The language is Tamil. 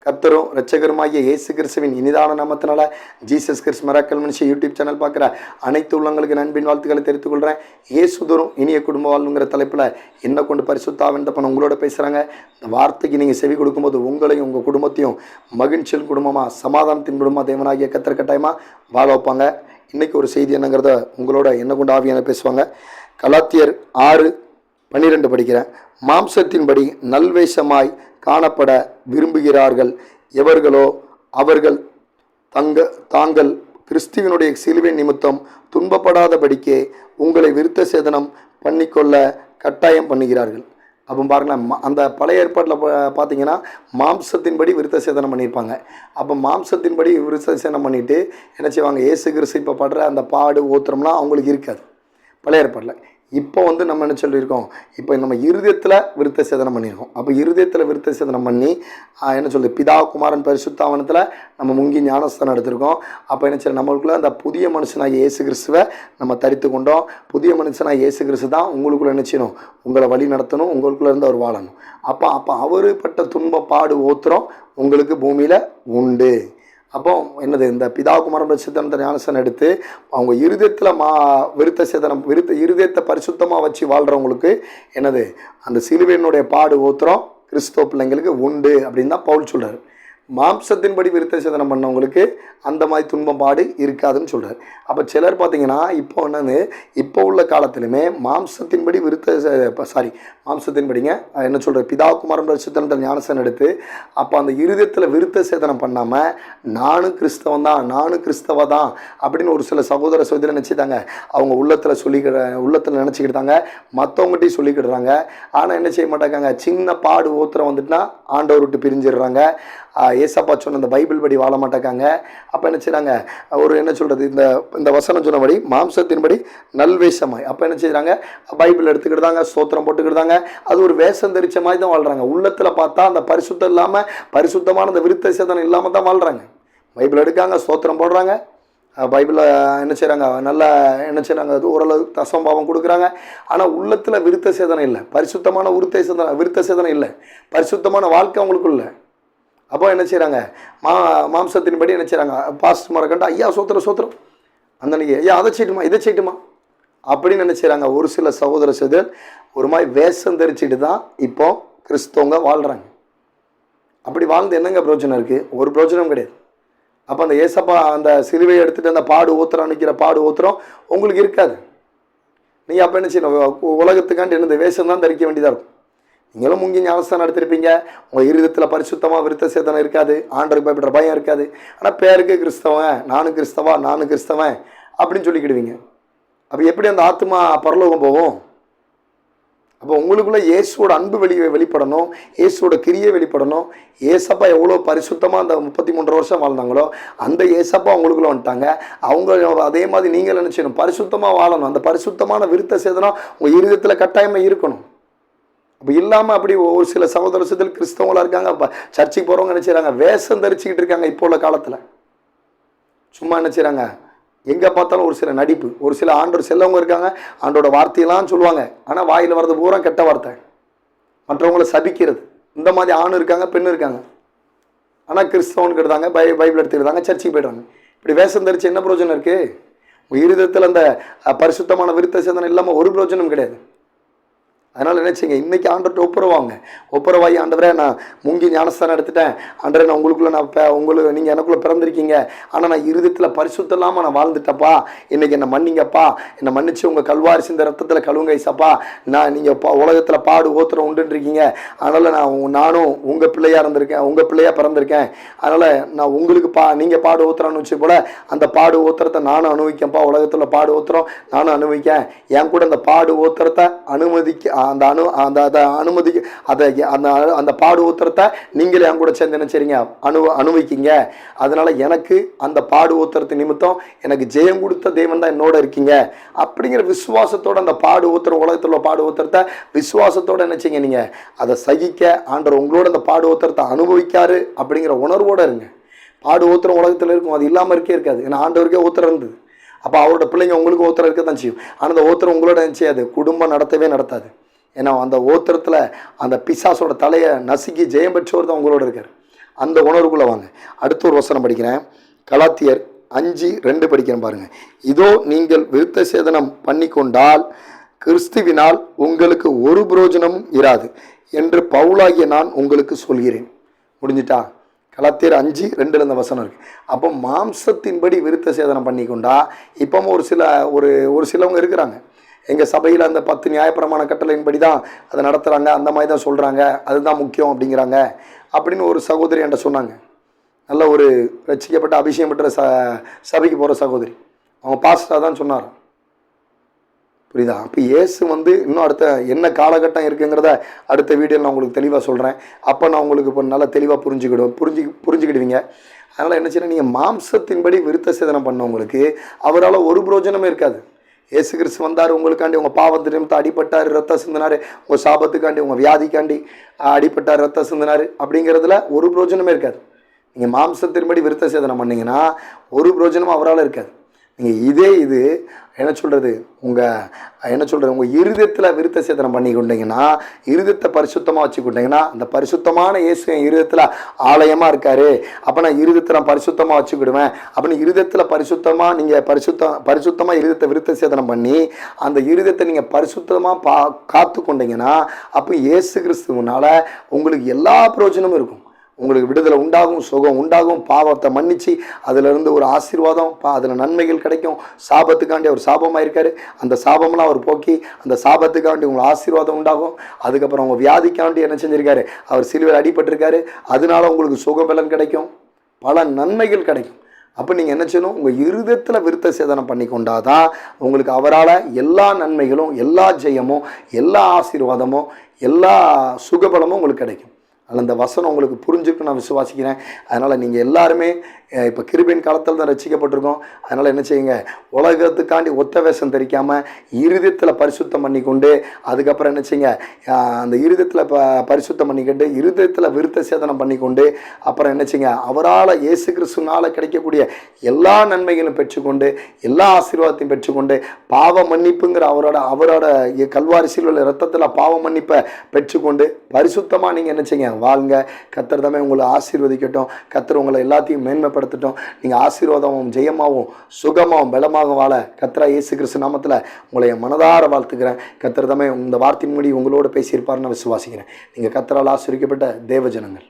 கர்த்தரும் இரட்சகருமாகிய இயேசு கிறிஸ்துவின் இனிதான நாமத்தினால Jesus Christ miracle ministry YouTube channel பார்க்குற அனைத்து உள்ளங்களுக்கு நண்பின் வாழ்த்துக்களை தெரிவித்துக் கொள்கிறேன். இயேசுதரும் இனிய குடும்ப வாழ்வுங்கிற தலைப்பில் என்ன கொண்டு பரிசுத்தாவின் தப்பன் உங்களோட பேசுகிறாங்க. இந்த வார்த்தைக்கு நீங்கள் செவி கொடுக்கும்போது உங்களையும் உங்கள் குடும்பத்தையும் மகிழ்ச்சியின் குடும்பமாக சமாதானத்தின் குடும்பமாக தேவனாகிய கர்த்தர் கட்டாயமாக வாழ வைப்பாங்க. இன்றைக்கி ஒரு செய்தி என்னங்கிறத உங்களோட என்ன கொண்டு ஆவியான பேசுவாங்க. கலாத்தியர் 6:12 படிக்கிறேன். மாம்சத்தின்படி நல்வேஷமாய் காணப்பட விரும்புகிறார்கள் எவர்களோ அவர்கள் தாங்கள் கிறிஸ்துவினுடைய சிலுவை நிமித்தம் துன்பப்படாதபடிக்கே உங்களை விருத்த சேதனம் பண்ணிக்கொள்ள கட்டாயம் பண்ணுகிறார்கள். அப்போ பாருங்களேன், அந்த பழைய ஏற்பாட்டில் பார்த்தீங்கன்னா மாம்சத்தின்படி விருத்த சேதனம் பண்ணியிருப்பாங்க. அப்போ மாம்சத்தின்படி விருத்த சேதனம் பண்ணிவிட்டு என்ன செய்வாங்க, இயேசு கிறிஸ்து இப்போ படுற அந்த பாடு ஓத்திரம்லாம் அவங்களுக்கு இருக்காது பழைய ஏற்பாட்டில். இப்போ நம்ம என்ன சொல்லியிருக்கோம், இப்போ நம்ம இருதயத்தில் விருத்த சேதனம் பண்ணியிருக்கோம். அப்போ இருதயத்தில் விருத்த சேதனம் பண்ணி என்ன சொல்லுது, பிதா குமாரன் பரிசுத்தாவனத்தில் நம்ம முங்கி ஞானஸ்தானம் எடுத்திருக்கோம். அப்போ என்ன சொல்லி நம்மளுக்குள்ள அந்த புதிய மனுஷனாக இயேசு கிறிஸ்துவை நம்ம தரித்து கொண்டோம். புதிய மனுஷனாக இயேசு கிறிஸ்து தான் உங்களுக்குள்ளே என்ன செய்யணும், உங்களை வழி நடத்தணும், உங்களுக்குள்ளே இருந்து அவர் வாழணும். அப்போ அவரு பட்ட துன்ப பாடு ஓத்திரம் உங்களுக்கு பூமியில் உண்டு. அப்போ என்னது, இந்த பிதா குமாரன் பரிசுத்த ஞானஸ்தானம் எடுத்து அவங்க இருதயத்தில் விருத்த சேதனம் இருதயத்தை பரிசுத்தமாக வச்சு வாழ்கிறவங்களுக்கு என்னது, அந்த சிலுவையினுடைய பாடு ஓத்திரம் கிறிஸ்தவ பிள்ளைங்களுக்கு உண்டு அப்படின்னு தான் பவுல் சொல்கிறார். மாம்சத்தின்படி விருத்த சேதனம் பண்ணவங்களுக்கு அந்த மாதிரி துன்பம் பாடு இருக்காதுன்னு சொல்கிறார். அப்போ சிலர் பார்த்தீங்கன்னா இப்போ உள்ள காலத்திலுமே மாம்சத்தின்படி மாம்சத்தின்படிங்க என்ன சொல்கிறார், பிதா குமாரன் பரிசுத்த ஞானஸ்தானம் எடுத்து அப்போ அந்த இருதயத்தில் விருத்த சேதனம் பண்ணாமல் நானும் கிறிஸ்தவ தான் அப்படின்னு ஒரு சில சகோதர சகோதரி நினச்சிட்டாங்க. அவங்க உள்ளத்தில் நினச்சிக்கிட்டாங்க, மற்றவங்ககிட்டையும் சொல்லிக்கிடுறாங்க. ஆனால் என்ன செய்ய மாட்டாங்க, சின்ன பாடு ஓத்திரம் வந்துட்டுனா ஆண்டவர் விட்டு பிரிஞ்சிடுறாங்க. ஏசப்பா சொன்ன இந்த பைபிள் படி வாழ மாட்டாங்க. அப்போ என்ன செய்கிறாங்க, என்ன சொல்கிறது, இந்த வசனம் சொன்னபடி மாம்சத்தின்படி நல்வேஷமாய் அப்போ என்ன செய்கிறாங்க, பைபிள் எடுத்துக்கிட்டாங்க, ஸ்தோத்திரம் போட்டுக்கிட்டாங்க. அது ஒரு வேஷம் தெரிச்ச மாதிரி தான் வாழ்கிறாங்க. உள்ளத்தில் பார்த்தா அந்த பரிசுத்தம் இல்லாமல், பரிசுத்தமான அந்த விருத்த சேதனம் இல்லாமல் தான் வாழ்கிறாங்க. பைபிள் எடுக்காங்க, ஸ்தோத்திரம் போடுறாங்க, பைபிளில் என்ன செய்கிறாங்க, நல்லா என்ன செய்கிறாங்க, அது ஓரளவு தசம்பாவம் கொடுக்குறாங்க. ஆனால் உள்ளத்தில் விருத்த சேதனம் இல்லை, பரிசுத்தமான விருத்த சேதனம் இல்லை, பரிசுத்தமான வாழ்க்கை அவங்களுக்குள்ள. அப்போ என்ன செய்கிறாங்க, மாம்சத்தின்படி என்ன செய்கிறாங்க, பாஸ்ட் மரக்கண்டா ஐயா சோத்திரம் அந்த அன்றைக்கி ஐயா அதை செய்யட்டுமா இதை செய்யட்டுமா அப்படின்னு என்ன செய்கிறாங்க. ஒரு சில சகோதர சகோதரர் ஒரு மாதிரி வேஷம் தெரிச்சுட்டு தான் இப்போ கிறிஸ்தவங்க வாழ்கிறாங்க. அப்படி வாழ்ந்து என்னங்க பிரயோஜனம் இருக்குது, ஒரு பிரயோஜனம் கிடையாது. அப்போ அந்த ஏசப்பா அந்த சிலுவையை எடுத்துகிட்டு அந்த பாடு ஊத்துறோம் நிற்கிற பாடு ஊத்துறோம் உங்களுக்கு இருக்காது. நீங்கள் அப்போ என்ன செய்யணும், உலகத்துக்காண்டி என்னது வேஷம் தான் தரிக்க வேண்டியதாக இருக்கும். நீங்களும் முங்கி ஞானஸ்தானம் எடுத்திருப்பீங்க, உங்கள் இருதயத்தில் பரிசுத்தமாக விருத்த சேதனம் இருக்காது, ஆண்டருக்கு பயப்படுற பயம் இருக்காது. ஆனால் பேருக்கு கிறிஸ்தவன், நானும் கிறிஸ்தவன் அப்படின்னு சொல்லிக்கிடுவீங்க. அப்போ எப்படி அந்த ஆத்மா பரலோகம் போகும்? அப்போ உங்களுக்குள்ள இயேசுவோட அன்பு வெளிப்படணும், இயேசுவோட கிரியை வெளிப்படணும். ஏசப்பா எவ்வளோ பரிசுத்தமாக அந்த 33 வருஷம் வாழ்ந்தாங்களோ அந்த ஏசப்பா உங்களுக்குள்ள வந்துட்டாங்க. அவங்க அதே மாதிரி நீங்கள் நினச்சிடணும், பரிசுத்தமாக வாழணும். அந்த பரிசுத்தமான விருத்த சேதனம் உங்கள் இருதயத்தில் கட்டாயமாக இருக்கணும். அப்போ இல்லாமல் அப்படி ஒரு சில சகோதரத்தில் கிறிஸ்தவங்களாக இருக்காங்க, அப்போ சர்ச்சைக்கு போகிறவங்க நினச்சிடறாங்க, வேஷம் தரிச்சிக்கிட்டு இருக்காங்க. இப்போ உள்ள காலத்தில் சும்மா நினச்சிடறாங்க, எங்கே பார்த்தாலும் ஒரு சில நடிப்பு. ஒரு சில ஆண்டோர் செல்லவங்க இருக்காங்க, ஆண்டோட வார்த்தையெல்லாம் சொல்லுவாங்க, ஆனால் வாயில் வர்றது பூரா கெட்ட வார்த்தை, மற்றவங்களை சபிக்கிறது. இந்த மாதிரி ஆண் இருக்காங்க, பெண் இருக்காங்க. ஆனால் கிறிஸ்தவனுக்கு எடுத்தாங்க, பைபிள் எடுத்துக்கிட்டாங்க, சர்ச்சைக்கு போய்டுறாங்க. இப்படி வேஷம் தரிச்சு என்ன பிரயோஜனம் இருக்குது? இருதயத்தில் அந்த பரிசுத்தமான விருத்த சேதனம் இல்லாமல் ஒரு பிரயோஜனம் கிடையாது. அதனால் நினச்சிங்க, இன்றைக்கி ஆண்டவர்கிட்ட ஒப்புரவாகி ஆண்டவரே நான் முங்கி ஞானஸ்தானம் எடுத்துட்டேன், ஆண்டவரே நான் உங்களுக்குள்ளே நீங்கள் எனக்குள்ளே பிறந்திருக்கீங்க, ஆனால் நான் இருதயத்தில் பரிசுத்தம் இல்லாமல் நான் வாழ்ந்துட்டப்பா, இன்றைக்கி என்னை மன்னிங்கப்பா, என்னை மன்னிச்சு உங்கள் கல்வாரி சிந்த ரத்தத்தில் கழுவுங்க ஐசப்பா, நீங்கள் உலகத்தில் பாடு ஓத்திரம் உண்டுன்றிருக்கீங்க, அதனால் நானும் உங்கள் பிள்ளையாக பிறந்திருக்கேன், அதனால் நான் உங்களுக்கு நீங்கள் பாடு ஊத்துறான்னு வச்சு போல அந்த பாடு ஊத்திரத்தை நானும் அனுபவிக்கேன்ப்பா, உலகத்தில் பாடு ஊத்திரம் நானும் அனுபவிக்கேன், என் கூட அந்த பாடு ஊத்திரத்தை அந்த பாடு ஊத்திரத்தை நீங்களே என் கூட சேர்ந்து என்ன செய்றீங்க, அனுபவிக்கீங்க. அதனால எனக்கு அந்த பாடு ஊத்திரத்து நிமித்தம் எனக்கு ஜெயம் கொடுத்த தேவன் தான் என்னோட இருக்கீங்க அப்படிங்கிற விசுவாசத்தோட அந்த பாடு ஊத்திரம், உலகத்தில் பாடு ஊத்திரத்தை விசுவாசத்தோட என்ன செய்யுங்க, நீங்கள் அதை சகிக்க ஆண்டவர் உங்களோட அந்த பாடு ஊத்திரத்தை அனுபவிக்காரு அப்படிங்கிற உணர்வோட இருங்க. பாடு ஊத்திரம் உலகத்தில் இருக்கும், அது இல்லாமல் இருக்காது. ஏன்னா ஆண்டவருக்கே ஊத்திரம் இருந்தது. அப்போ அவரோட பிள்ளைங்க உங்களுக்கு ஊத்திரம் இருக்க தான் செய்யும். ஆனால் அந்த ஊத்திரம் உங்களோட என்ன செய்யாது, குடும்பம் நடத்தாது. ஏன்னா அந்த ஓத்திரத்தில் அந்த பிசாசோட தலையை நசுக்கி ஜெயம் பெற்றவர் தான் உங்களோட இருக்கார். அந்த உணர்வுக்குள்ளே வாங்க. அடுத்த ஒரு வசனம் படிக்கிறேன். கலாத்தியர் 5:2 படிக்கிறேன் பாருங்கள். இதோ நீங்கள் விருத்த சேதனம் பண்ணி கொண்டால் கிறிஸ்துவினால் உங்களுக்கு ஒரு பிரயோஜனமும் இராது என்று பவுலாகிய நான் உங்களுக்கு சொல்கிறேன். முடிஞ்சிட்டா? கலாத்தியர் 5:2 அந்த வசனம் இருக்குது. அப்போ மாம்சத்தின்படி விருத்த சேதனம் பண்ணி கொண்டா, இப்பவும் ஒரு சிலவங்க இருக்கிறாங்க, எங்கள் சபையில் அந்த 10 நியாயப்பிரமாண கட்டளையின்படி தான் அதை நடத்துகிறாங்க, அந்த மாதிரி தான் சொல்கிறாங்க, அதுதான் முக்கியம் அப்படிங்கிறாங்க அப்படின்னு ஒரு சகோதரி என்கிட்ட சொன்னாங்க. நல்ல ஒரு ரட்சிக்கப்பட்ட அபிஷேகம் பெற்ற சபைக்கு போகிற சகோதரி, அவங்க பாஸ்டராக தான் சொன்னார். புரியுதா? அப்போ இயேசு இன்னும் அடுத்த என்ன காலகட்டம் இருக்குங்கிறத அடுத்த வீடியோவில் நான் உங்களுக்கு தெளிவாக சொல்கிறேன். அப்போ நான் உங்களுக்கு இப்போ நல்லா தெளிவாக புரிஞ்சுக்கிடுவீங்க. அதனால் என்ன செய்யணும், நீங்கள் மாம்சத்தின்படி விருத்த சேதனம் பண்ணவங்களுக்கு அவரால் ஒரு பிரயோஜனமே இருக்காது. இயேசு கிறிஸ்து வந்தார், உங்களுக்காண்டி உங்கள் பாவத்து நிமித்தம் அடிபட்டார், ரத்தம் சிந்தினார், உங்கள் சாபத்துக்காண்டி உங்கள் வியாதிக்காண்டி அடிபட்டார், ரத்தம் சிந்தினார், அப்படிங்கிறதுல ஒரு பிரயோஜனமே இருக்காது. நீங்கள் மாம்சத்தின்படி விருத்த சேதனம் பண்ணிங்கன்னா ஒரு பிரயோஜனமும் அவரால் இருக்காது. நீங்கள் இது என்ன சொல்கிறது, உங்கள் இருதயத்தில் விருத்த சேதனம் பண்ணி கொண்டீங்கன்னா, இருதயத்தை பரிசுத்தமாக வச்சுக்கிட்டீங்கன்னா, அந்த பரிசுத்தமான இயேசு என் இருதயத்தில் ஆலயமாக இருக்கார், அப்போ நான் இருதயத்தை நான் பரிசுத்தமாக வச்சுக்கிடுவேன் அப்படின்னு இருதயத்தில் நீங்கள் பரிசுத்தமாக இருதயத்தை விருத்த சேதனம் பண்ணி அந்த இருதயத்தை நீங்கள் பரிசுத்தமாக காத்து கொண்டீங்கன்னா, அப்போ இயேசு கிறிஸ்துவனால உங்களுக்கு எல்லா பிரயோஜனமும் இருக்கும். உங்களுக்கு விடுதலை உண்டாகும், சுகம் உண்டாகும், பாவத்தை மன்னிச்சு அதிலிருந்து ஒரு ஆசீர்வாதம், அதில் நன்மைகள் கிடைக்கும். சாபத்துக்காண்டி அவர் சாபமாக இருக்கார், அந்த சாபம்லாம் அவர் போக்கி அந்த சாபத்துக்காண்டி உங்களுக்கு ஆசீர்வாதம் உண்டாகும். அதுக்கப்புறம் உங்கள் வியாதிக்காண்டி என்ன செஞ்சுருக்காரு, அவர் சிலுவையில் அடிபட்டிருக்காரு, அதனால உங்களுக்கு சுகபலன் கிடைக்கும், பல நன்மைகள் கிடைக்கும். அப்போ நீங்கள் என்ன செய்யணும், உங்கள் இருதயத்தில் விருத்த சேதனம் பண்ணி கொண்டாதான் உங்களுக்கு அவரால் எல்லா நன்மைகளும், எல்லா ஜெயமும், எல்லா ஆசீர்வாதமும், எல்லா சுகபலமும் உங்களுக்கு கிடைக்கும். அதில் அந்த வசனம் உங்களுக்கு புரிஞ்சுக்கு நான் விசுவாசிக்கிறேன். அதனால் நீங்கள் எல்லாருமே இப்போ கிருபையின் காலத்தில் தான் ரட்சிக்கப்பட்டிருக்கோம். அதனால் என்ன செய்யுங்க, உலகத்துக்காண்டி ஒத்த வேஷம் தெரிக்காமல் இருதயத்தில் பரிசுத்தம் பண்ணிக்கொண்டு, அதுக்கப்புறம் என்ன செய்யுங்க, அந்த இருதயத்தில் பரிசுத்தம் பண்ணிக்கிட்டு இருதயத்தில் விருத்த சேதனம் பண்ணிக்கொண்டு, அப்புறம் என்ன செய்யுங்க, அவரால் இயேசு கிறிஸ்துனால் கிடைக்கக்கூடிய எல்லா நன்மைகளும் பெற்றுக்கொண்டு, எல்லா ஆசீர்வாதத்தையும் பெற்றுக்கொண்டு, பாவ மன்னிப்புங்கிற அவரோட கல்வாரி சிலுவையில் ரத்தத்தில் பாவ மன்னிப்பை பெற்றுக்கொண்டு பரிசுத்தமாக நீங்கள் என்ன செய்யுங்க, வாழுங்க. கர்த்தர் தாமே உங்களை ஆசீர்வதிக்கட்டும். கர்த்தர் உங்களை எல்லாத்தையும் மேன்மைப்படுத்தட்டும். நீங்கள் ஆசீர்வாதமும் ஜெயமாகவும் சுகமாகவும் பலமாக வாழ கர்த்தரா இயேசு கிறிஸ்து நாமத்தில் உங்களை மனதார வாழ்த்துக்கிறேன். கர்த்தர் தாமே இந்த வார்த்தையின் மூடி உங்களோடு பேசியிருப்பார்னு விசுவாசிக்கிறேன். நீங்கள் கர்த்தரால் ஆசீர்வதிக்கப்பட்ட தேவ ஜனங்கள்.